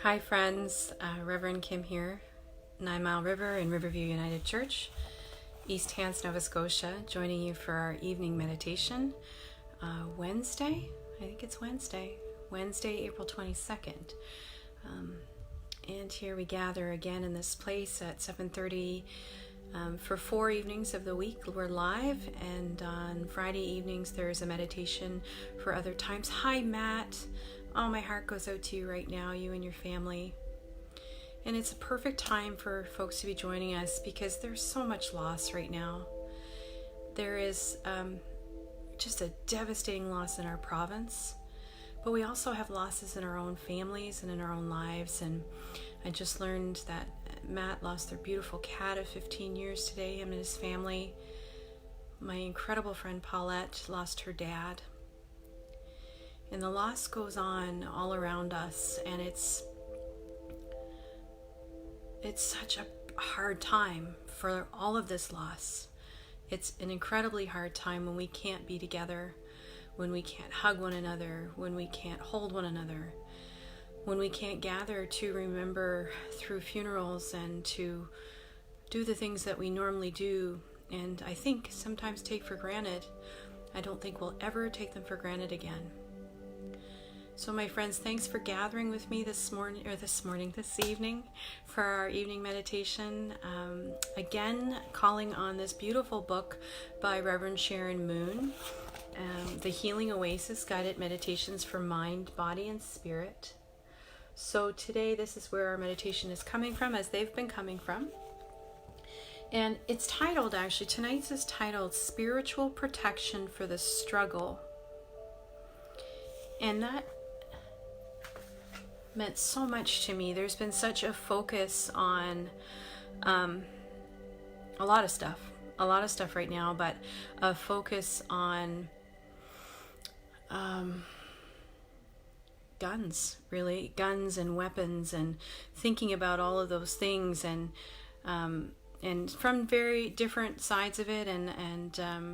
Hi friends, Reverend Kim here, 9 Mile River in Riverview United Church, East Hants, Nova Scotia, joining you for our evening meditation. Wednesday, I think it's Wednesday, April 22nd. And here we gather again in this place at 7:30 for 4 evenings of the week. We're live, and on Friday evenings there's a meditation for other times. Hi Matt. Oh, my heart goes out to you right now, you and your family. And it's a perfect time for folks to be joining us because there's so much loss right now. There is just a devastating loss in our province, but we also have losses in our own families and in our own lives. And I just learned that Matt lost their beautiful cat of 15 years today, him and his family. My incredible friend Paulette lost her dad. And the loss goes on all around us, and it's such a hard time for all of this loss. It's an incredibly hard time when we can't be together, when we can't hug one another, when we can't hold one another, when we can't gather to remember through funerals and to do the things that we normally do, and I think sometimes take for granted. I don't think we'll ever take them for granted again. So my friends, thanks for gathering with me this evening for our evening meditation. Again, calling on this beautiful book by Reverend Sharon Moon, The Healing Oasis, Guided Meditations for Mind, Body, and Spirit. So today, this is where our meditation is coming from, as they've been coming from. And it's titled, actually, tonight's is titled Spiritual Protection for the Struggle. And that meant so much to me. There's been such a focus on a lot of stuff right now, but a focus on guns and weapons, and thinking about all of those things, and from very different sides of it, and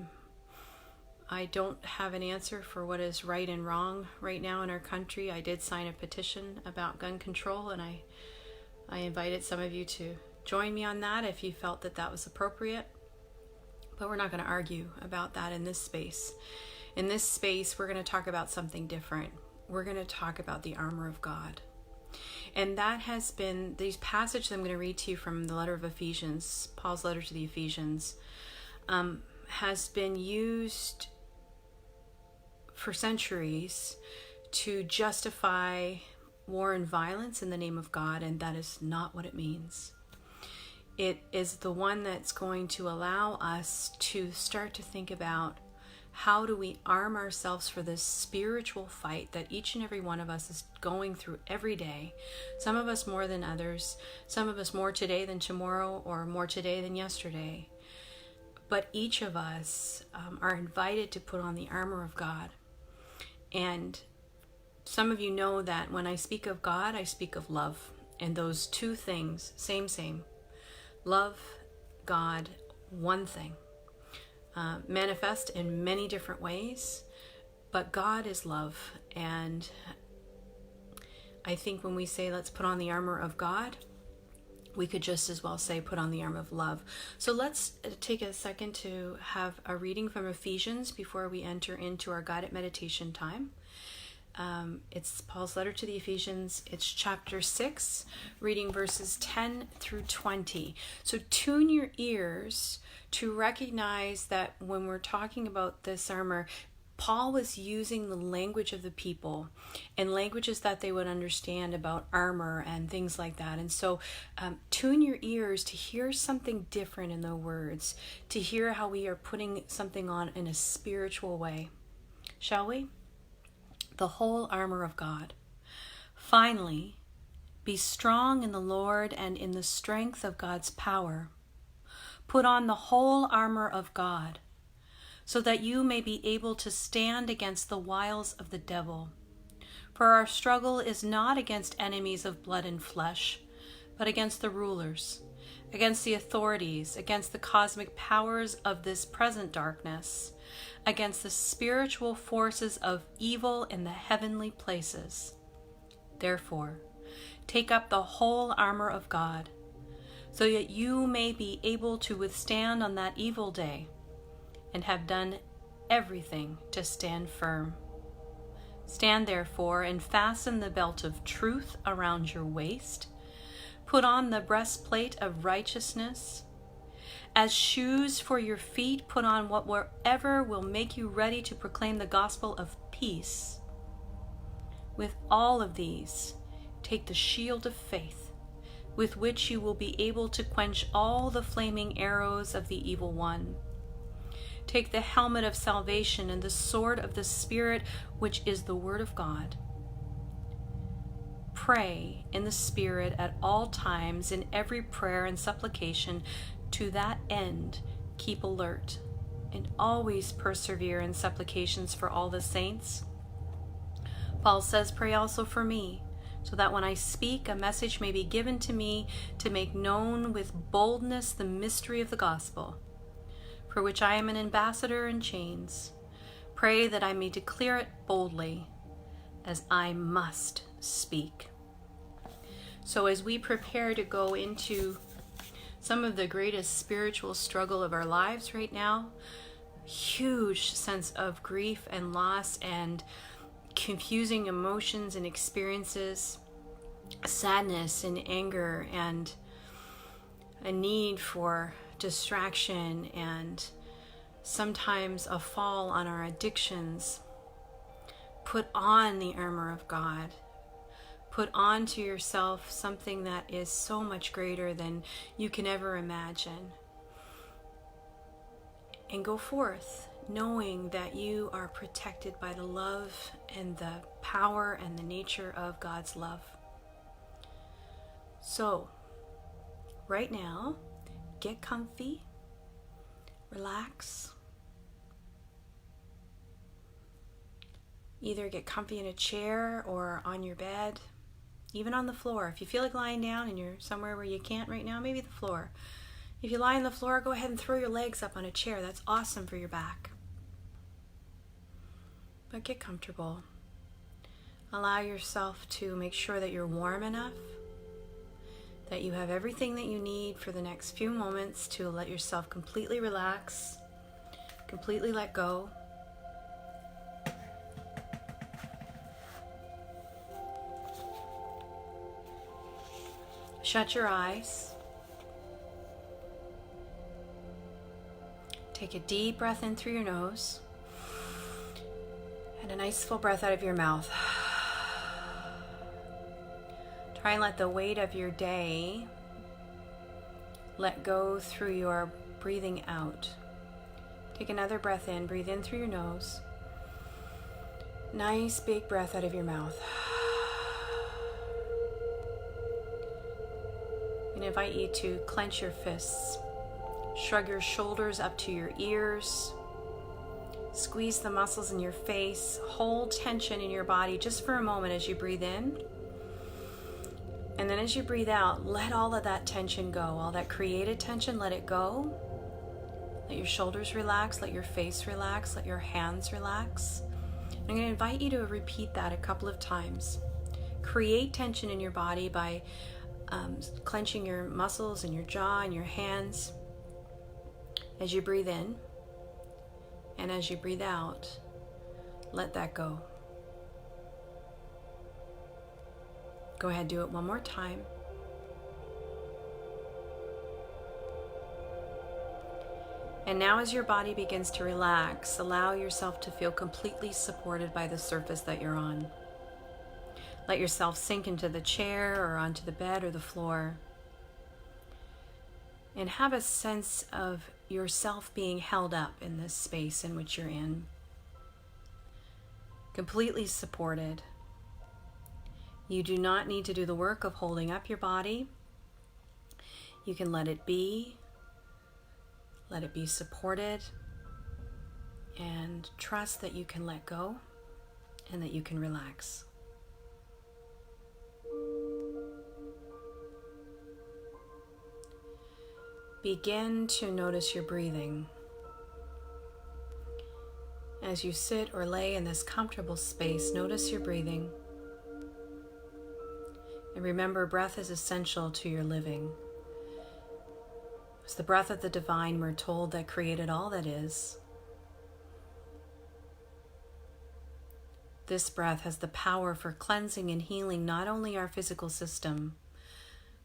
I don't have an answer for what is right and wrong right now in our country. I did sign a petition about gun control, and I invited some of you to join me on that if you felt that that was appropriate. But we're not going to argue about that in this space. In this space, we're going to talk about something different. We're going to talk about the armor of God. And that has been, these passages I'm going to read to you from the letter of Ephesians, Paul's letter to the Ephesians, has been used for centuries to justify war and violence in the name of God, and that is not what it means. It is the one that's going to allow us to start to think about how do we arm ourselves for this spiritual fight that each and every one of us is going through every day. Some of us more than others, some of us more today than tomorrow, or more today than yesterday. But each of us are invited to put on the armor of God. And some of you know that when I speak of God, I speak of love. And those two things, same. Love, God, one thing. Manifest in many different ways, but God is love. And I think when we say let's put on the armor of God, we could just as well say put on the armor of love. So let's take a second to have a reading from Ephesians before we enter into our guided meditation time. It's Paul's letter to the Ephesians. It's chapter 6, reading verses 10 through 20. So tune your ears to recognize that when we're talking about this armor, Paul was using the language of the people and languages that they would understand about armor and things like that. And so tune your ears to hear something different in the words, to hear how we are putting something on in a spiritual way. Shall we? The whole armor of God. Finally, be strong in the Lord and in the strength of God's power. Put on the whole armor of God, so that you may be able to stand against the wiles of the devil. For our struggle is not against enemies of blood and flesh, but against the rulers, against the authorities, against the cosmic powers of this present darkness, against the spiritual forces of evil in the heavenly places. Therefore, Take up the whole armor of God, so that you may be able to withstand on that evil day, and have done everything to stand firm. Stand therefore, and fasten the belt of truth around your waist. Put on the breastplate of righteousness. As shoes for your feet, put on whatever will make you ready to proclaim the gospel of peace. With all of these, take the shield of faith, with which you will be able to quench all the flaming arrows of the evil one. Take the helmet of salvation and the sword of the Spirit, which is the Word of God. Pray in the Spirit at all times, in every prayer and supplication. To that end, keep alert, and always persevere in supplications for all the saints. Paul says, pray also for me, so that when I speak, a message may be given to me to make known with boldness the mystery of the gospel, for which I am an ambassador in chains. Pray that I may declare it boldly, as I must speak. So as we prepare to go into some of the greatest spiritual struggle of our lives right now, huge sense of grief and loss and confusing emotions and experiences, sadness and anger, and a need for distraction, and sometimes a fall on our addictions. Put on the armor of God. Put onto yourself something that is so much greater than you can ever imagine. And go forth knowing that you are protected by the love and the power and the nature of God's love. So, right now, get comfy, relax. Either get comfy in a chair or on your bed, even on the floor. If you feel like lying down and you're somewhere where you can't right now, maybe the floor. If you lie on the floor, go ahead and throw your legs up on a chair. That's awesome for your back. But get comfortable. Allow yourself to make sure that you're warm enough, that you have everything that you need for the next few moments to let yourself completely relax, completely let go. Shut your eyes. Take a deep breath in through your nose and a nice full breath out of your mouth. Try and let the weight of your day let go through your breathing out. Take another breath in. Breathe in through your nose. Nice big breath out of your mouth. And invite you to clench your fists. Shrug your shoulders up to your ears. Squeeze the muscles in your face. Hold tension in your body just for a moment as you breathe in. And then as you breathe out, let all of that tension go. All that created tension, let it go. Let your shoulders relax. Let your face relax. Let your hands relax. I'm going to invite you to repeat that a couple of times. Create tension in your body by clenching your muscles in your jaw and your hands as you breathe in. And as you breathe out, let that go. Go ahead, do it one more time. And now as your body begins to relax, allow yourself to feel completely supported by the surface that you're on. Let yourself sink into the chair or onto the bed or the floor. And have a sense of yourself being held up in this space in which you're in. Completely supported. You do not need to do the work of holding up your body. You can let it be supported, and trust that you can let go and that you can relax. Begin to notice your breathing. As you sit or lay in this comfortable space, notice your breathing. And remember, breath is essential to your living. It's the breath of the divine, we're told, that created all that is. This breath has the power for cleansing and healing not only our physical system,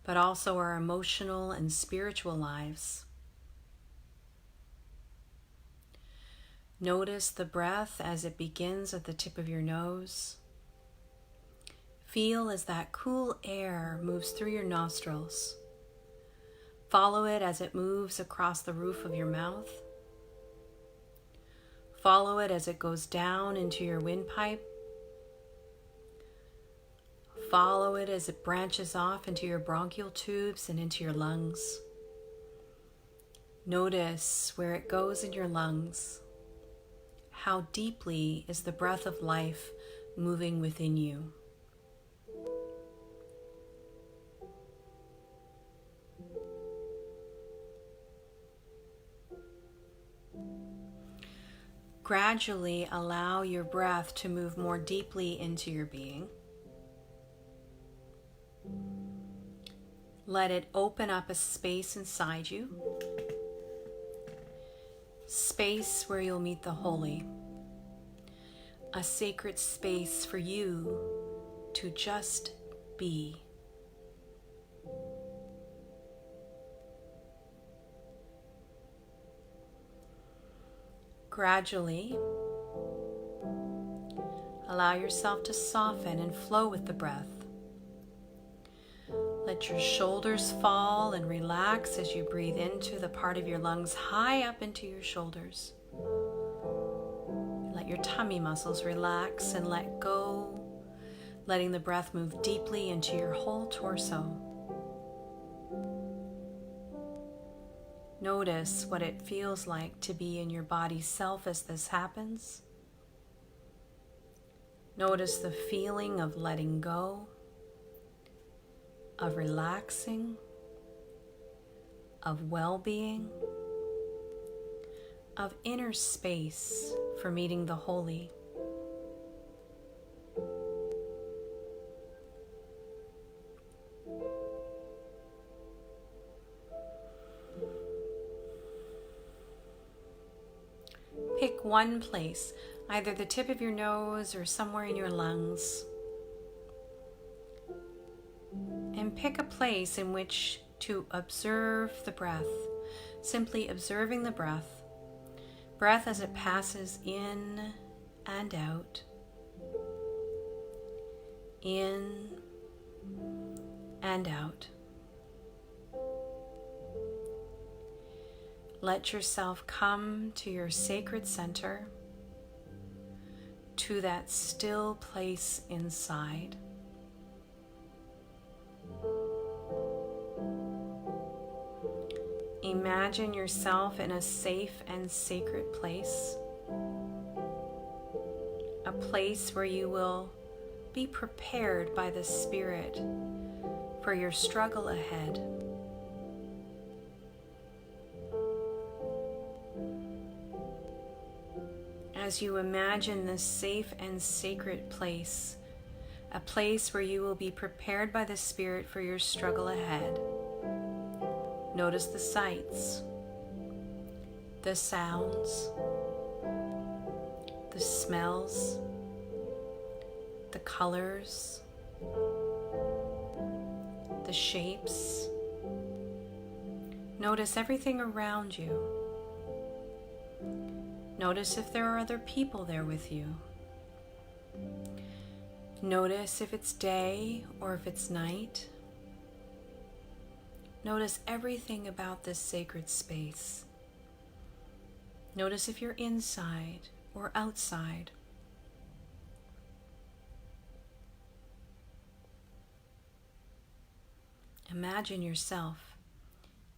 but also our emotional and spiritual lives. Notice the breath as it begins at the tip of your nose. Feel as that cool air moves through your nostrils. Follow it as it moves across the roof of your mouth. Follow it as it goes down into your windpipe. Follow it as it branches off into your bronchial tubes and into your lungs. Notice where it goes in your lungs. How deeply is the breath of life moving within you? Gradually allow your breath to move more deeply into your being. Let it open up a space inside you. Space where you'll meet the holy. A sacred space for you to just be. Gradually, allow yourself to soften and flow with the breath. Let your shoulders fall and relax as you breathe into the part of your lungs high up into your shoulders. Let your tummy muscles relax and let go, letting the breath move deeply into your whole torso. Notice what it feels like to be in your body's self as this happens. Notice the feeling of letting go, of relaxing, of well-being, of inner space for meeting the holy. Pick one place, either the tip of your nose or somewhere in your lungs, and pick a place in which to observe the breath, simply observing the breath as it passes in and out, in and out. Let yourself come to your sacred center, to that still place inside. Imagine yourself in a safe and sacred place, a place where you will be prepared by the Spirit for your struggle ahead. As you imagine this safe and sacred place, a place where you will be prepared by the Spirit for your struggle ahead, notice the sights, the sounds, the smells, the colors, the shapes. Notice everything around you. Notice if there are other people there with you. Notice if it's day or if it's night. Notice everything about this sacred space. Notice if you're inside or outside. Imagine yourself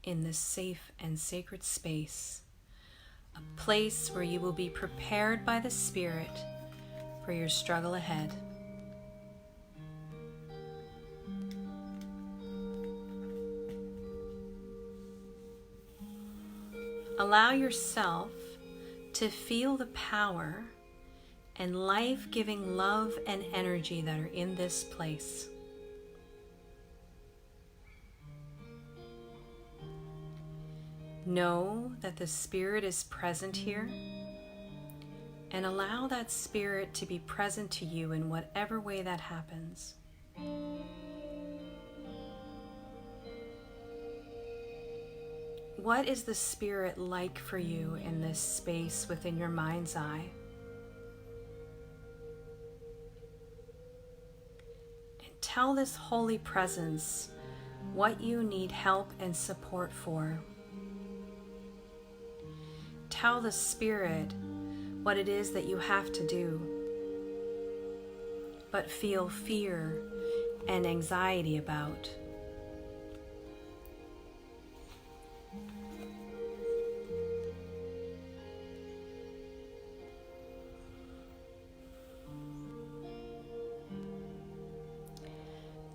in this safe and sacred space, a place where you will be prepared by the Spirit for your struggle ahead. Allow yourself to feel the power and life-giving love and energy that are in this place. Know that the Spirit is present here, and allow that Spirit to be present to you in whatever way that happens. What is the Spirit like for you in this space within your mind's eye? And tell this Holy Presence what you need help and support for. Tell the Spirit what it is that you have to do, but feel fear and anxiety about.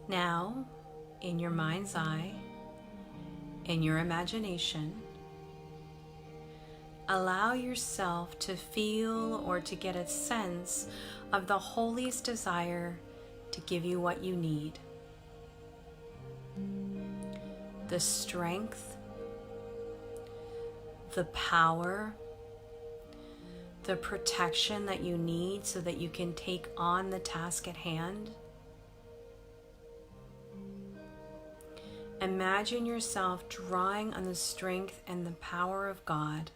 Now, in your mind's eye, in your imagination, allow yourself to feel or to get a sense of the Holy's desire to give you what you need. The strength, the power, the protection that you need so that you can take on the task at hand. Imagine yourself drawing on the strength and the power of God.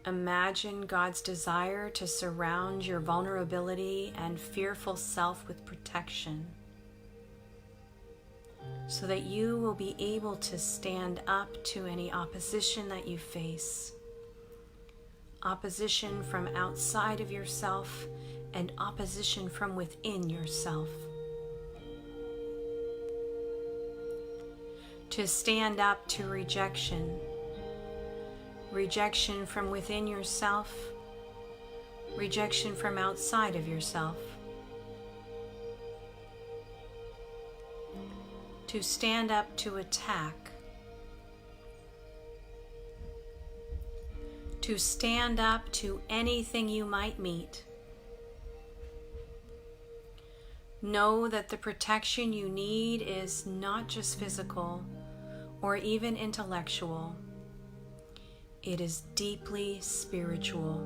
Imagine God's desire to surround your vulnerability and fearful self with protection, so that you will be able to stand up to any opposition that you face. Opposition from outside of yourself and opposition from within yourself. To stand up to rejection. Rejection from within yourself. Rejection from outside of yourself. To stand up to attack. To stand up to anything you might meet. Know that the protection you need is not just physical or even intellectual. It is deeply spiritual.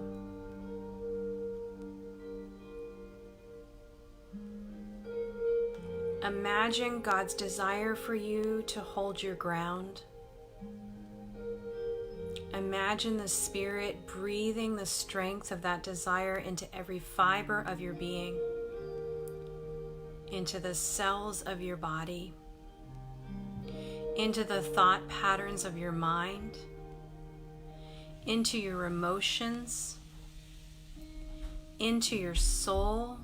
Imagine God's desire for you to hold your ground. Imagine the Spirit breathing the strength of that desire into every fiber of your being, into the cells of your body, into the thought patterns of your mind, into your emotions, into your soul.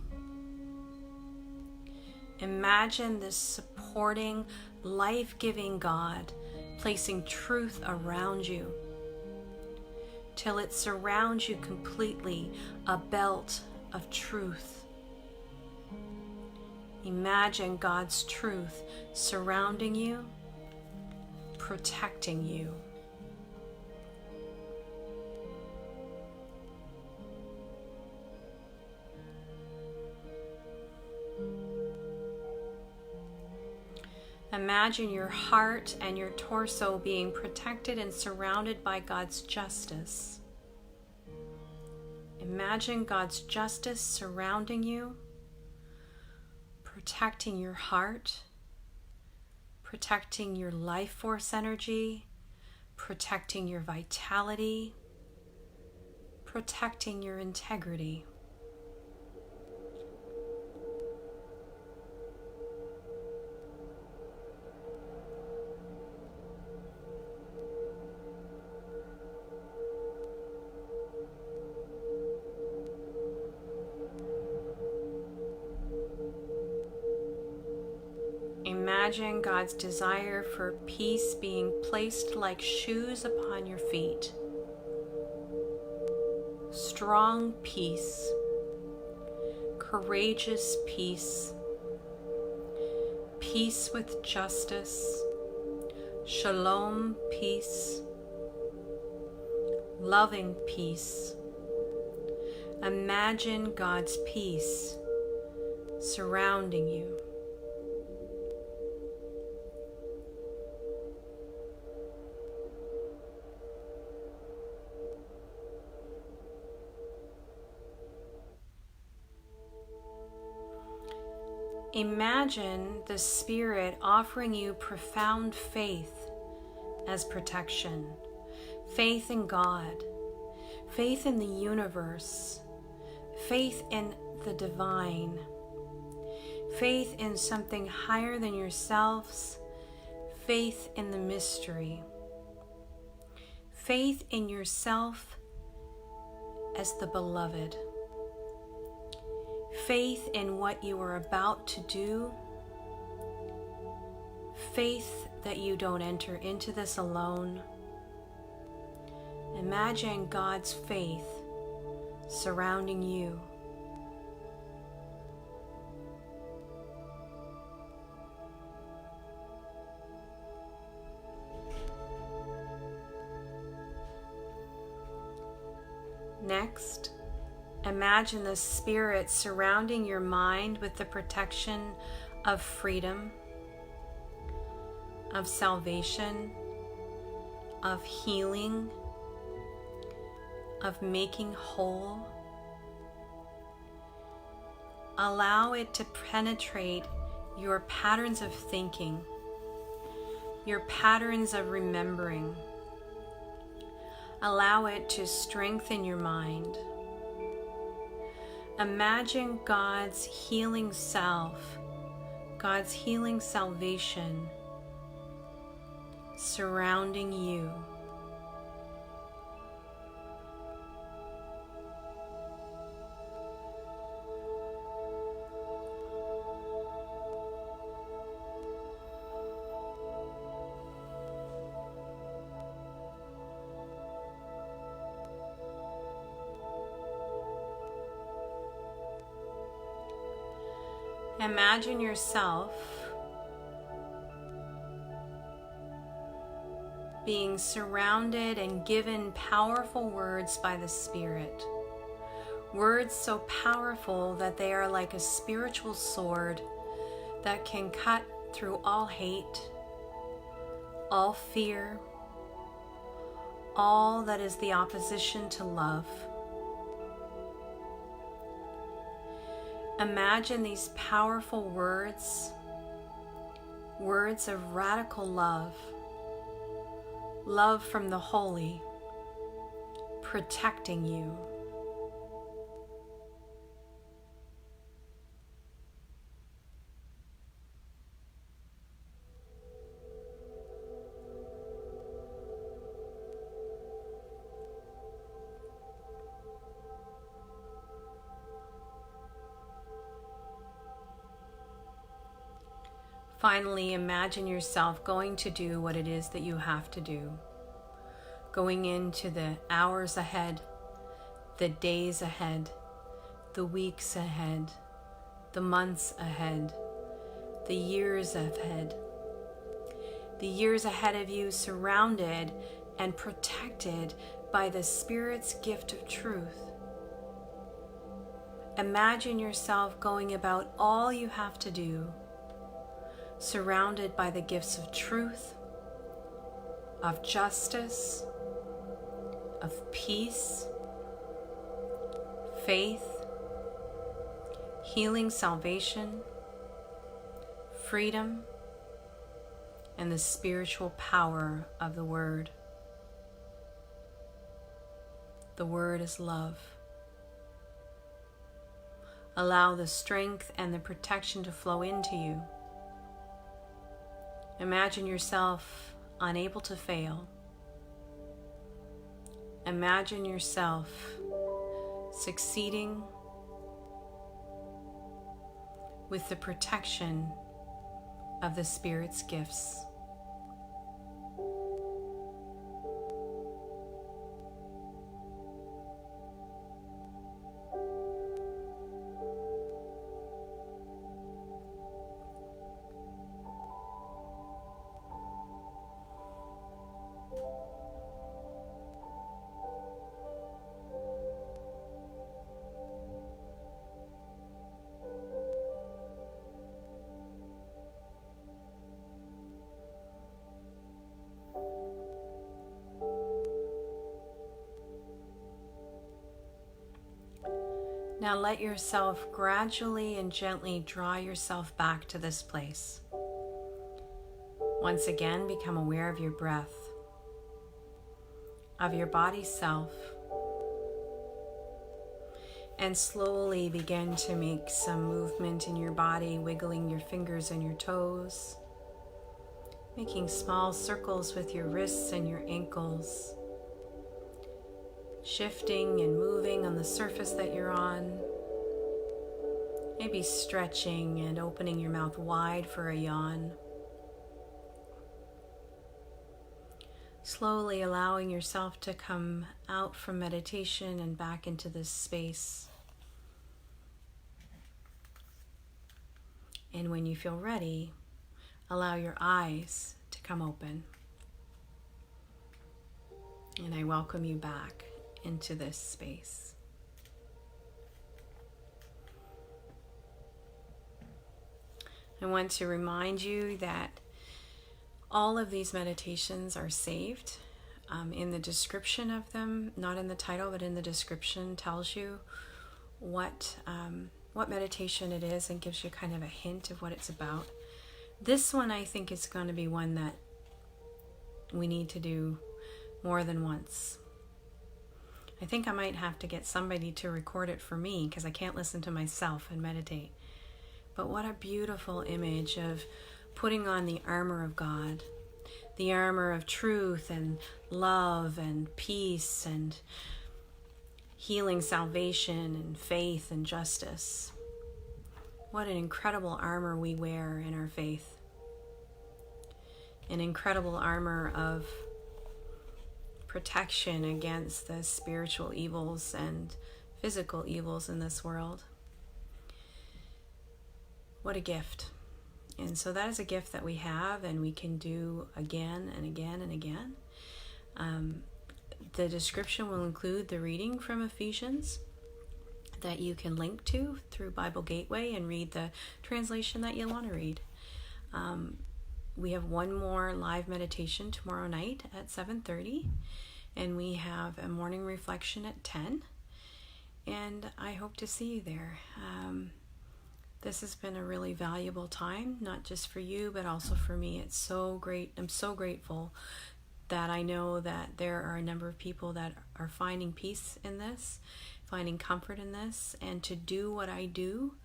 Imagine this supporting, life-giving God placing truth around you, till it surrounds you completely, a belt of truth. Imagine God's truth surrounding you, protecting you. Imagine your heart and your torso being protected and surrounded by God's justice. Imagine God's justice surrounding you, protecting your heart, protecting your life force energy, protecting your vitality, protecting your integrity. Imagine God's desire for peace being placed like shoes upon your feet. Strong peace, courageous peace, peace with justice, shalom peace, loving peace. Imagine God's peace surrounding you. Imagine the Spirit offering you profound faith as protection, faith in God, faith in the universe, faith in the divine, faith in something higher than yourselves, faith in the mystery, faith in yourself as the beloved, faith in what you are about to do, faith that you don't enter into this alone. Imagine God's faith surrounding you. Next, imagine the Spirit surrounding your mind with the protection of freedom, of salvation, of healing, of making whole. Allow it to penetrate your patterns of thinking, your patterns of remembering. Allow it to strengthen your mind. Imagine God's healing self, God's healing salvation surrounding you. Imagine yourself being surrounded and given powerful words by the Spirit. Words so powerful that they are like a spiritual sword that can cut through all hate, all fear, all that is the opposition to love. Imagine these powerful words, words of radical love, love from the holy, protecting you. Finally, imagine yourself going to do what it is that you have to do. Going into the hours ahead, the days ahead, the weeks ahead, the months ahead, the years ahead. The years ahead of you surrounded and protected by the Spirit's gift of truth. Imagine yourself going about all you have to do, surrounded by the gifts of truth, of justice, of peace, faith, healing, salvation, freedom, and the spiritual power of the Word. The Word is love. Allow the strength and the protection to flow into you. Imagine yourself unable to fail. Imagine yourself succeeding with the protection of the Spirit's gifts. Now let yourself gradually and gently draw yourself back to this place. Once again, become aware of your breath, of your body self, and slowly begin to make some movement in your body, wiggling your fingers and your toes, making small circles with your wrists and your ankles, shifting and moving on the surface that you're on, maybe stretching and opening your mouth wide for a yawn. Slowly allowing yourself to come out from meditation and back into this space. And when you feel ready, allow your eyes to come open. And I welcome you back into this space. I want to remind you that all of these meditations are saved. In the description of them, not in the title, but in the description, tells you what meditation it is and gives you kind of a hint of what it's about. This one, I think, is going to be one that we need to do more than once. I think I might have to get somebody to record it for me because I can't listen to myself and meditate. But what a beautiful image of putting on the armor of God, the armor of truth and love and peace and healing, salvation and faith and justice. What an incredible armor we wear in our faith. An incredible armor of protection against the spiritual evils and physical evils in this world. What a gift. And so that is a gift that we have and we can do again and again and again. The description will include the reading from Ephesians that you can link to through Bible Gateway and read the translation that you want to read. We have one more live meditation tomorrow night at 7:30, and we have a morning reflection at 10, and I hope to see you there. This has been a really valuable time, not just for you, but also for me. It's so great. I'm so grateful that I know that there are a number of people that are finding peace in this, finding comfort in this, and to do what I do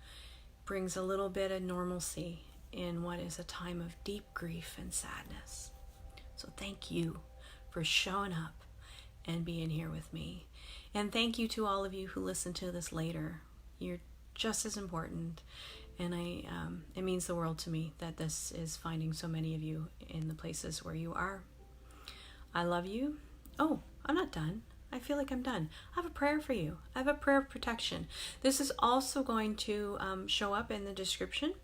brings a little bit of normalcy in what is a time of deep grief and sadness. So thank you for showing up and being here with me. And thank you to all of you who listen to this later. You're just as important, and it means the world to me that this is finding so many of you in the places where you are. I love you. Oh, I'm not done. I feel like I'm done. I have a prayer for you. I have a prayer of protection. This is also going to show up in the description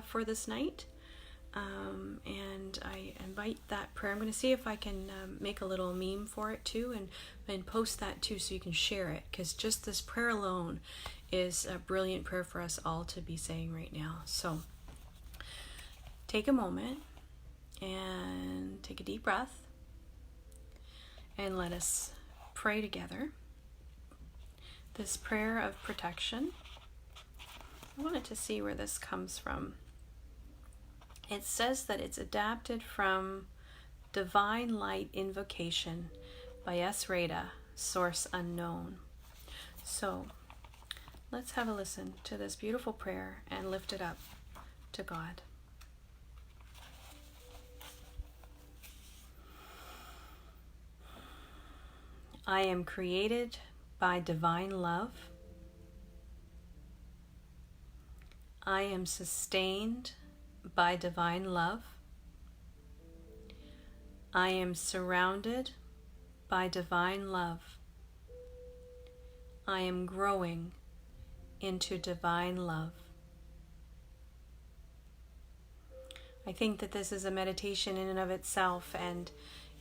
for this night, and I invite that prayer. I'm going to see if I can make a little meme for it too, and post that too, so you can share it, because just this prayer alone is a brilliant prayer for us all to be saying right now. So take a moment and take a deep breath, and let us pray together this prayer of protection. I wanted to see where this comes from. It says that it's adapted from Divine Light Invocation by S. Rada, source unknown. So let's have a listen to this beautiful prayer and lift it up to God. I am created by divine love. I am sustained by divine love. I am surrounded by divine love. I am growing into divine love. I think that this is a meditation in and of itself, and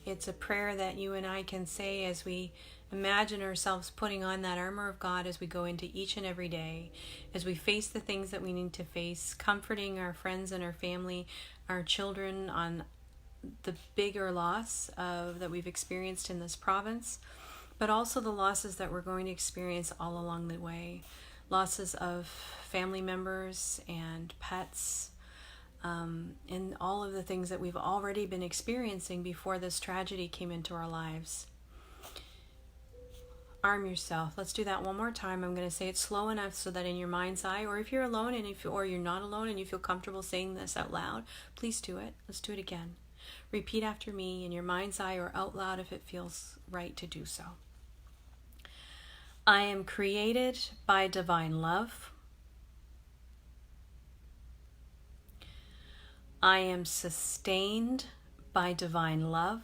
it's a prayer that you and I can say as we imagine ourselves putting on that armor of God as we go into each and every day, as we face the things that we need to face, comforting our friends and our family, our children on the bigger loss that we've experienced in this province, but also the losses that we're going to experience all along the way. losses of family members and pets, and all of the things that we've already been experiencing before this tragedy came into our lives. Arm yourself. Let's do that one more time. I'm going to say it slow enough so that in your mind's eye, or if you're alone or you're not alone and you feel comfortable saying this out loud, please do it. Let's do it again. Repeat after me in your mind's eye or out loud if it feels right to do so. I am created by divine love. I am sustained by divine love.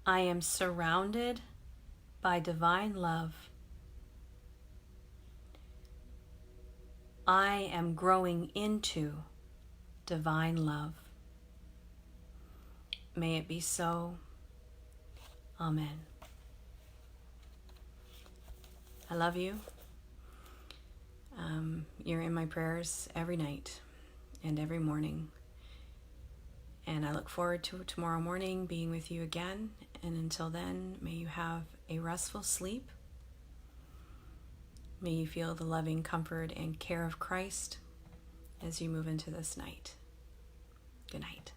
I am surrounded by divine love. I am growing into divine love. May it be so. Amen. I love you. You're in my prayers every night and every morning. And I look forward to tomorrow morning being with you again. And until then, may you have a restful sleep. May you feel the loving comfort and care of Christ as you move into this night. Good night.